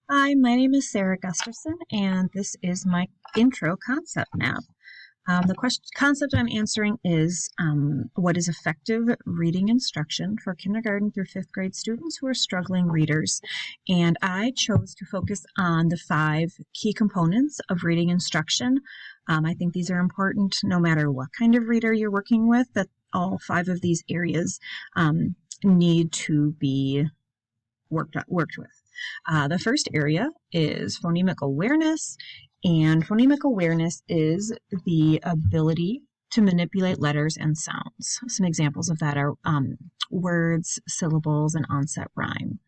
Hi, my name is Sarah Gustafson, and this is my intro concept map. The concept I'm answering is what is effective reading instruction for kindergarten through fifth grade students who are struggling readers. And I chose to focus on the 5 key components of reading instruction. I think these are important no matter what kind of reader you're working with, that all 5 of these areas need to be worked with. The first area is phonemic awareness, and phonemic awareness is the ability to manipulate letters and sounds. Some examples of that are words, syllables, and onset rhyme.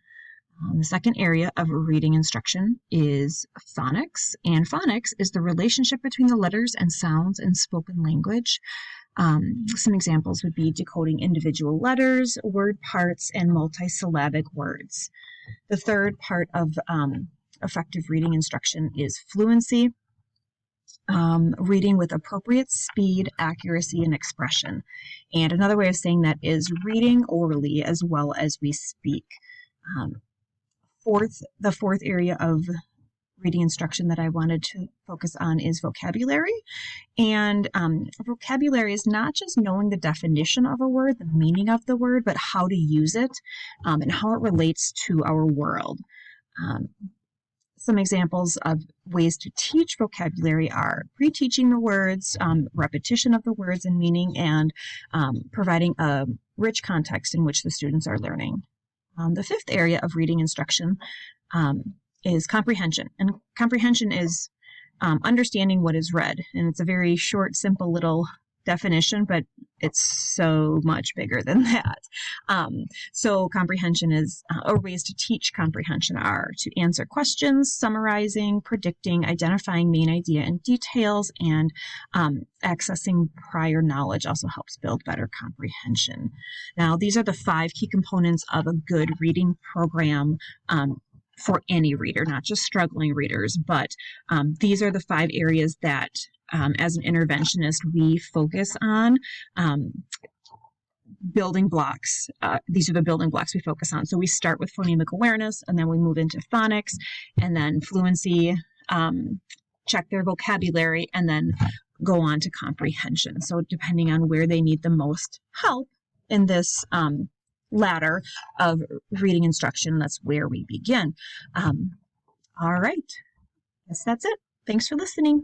The second area of reading instruction is phonics, and phonics is the relationship between the letters and sounds in spoken language. Some examples would be decoding individual letters, word parts, and multisyllabic words. The third part of effective reading instruction is fluency, reading with appropriate speed, accuracy, and expression. And another way of saying that is reading orally as well as we speak. The fourth area of reading instruction that I wanted to focus on is vocabulary. And vocabulary is not just knowing the definition of a word, the meaning of the word, but how to use it and how it relates to our world. Some examples of ways to teach vocabulary are pre-teaching the words, repetition of the words and meaning, and providing a rich context in which the students are learning. The fifth area of reading instruction is comprehension. And comprehension is understanding what is read. And it's a very short, simple little definition, but it's so much bigger than that. So comprehension is, or ways to teach comprehension are to answer questions, summarizing, predicting, identifying main idea and details, and accessing prior knowledge also helps build better comprehension. Now, these are the 5 key components of a good reading program for any reader, not just struggling readers, but these are the 5 areas that as an interventionist we focus on. Building blocks. These are the building blocks we focus on. So we start with phonemic awareness, and then we move into phonics, and then fluency, check their vocabulary, and then go on to comprehension. So depending on where they need the most help in this ladder of reading instruction, that's where we begin. All right. Guess that's it. Thanks for listening.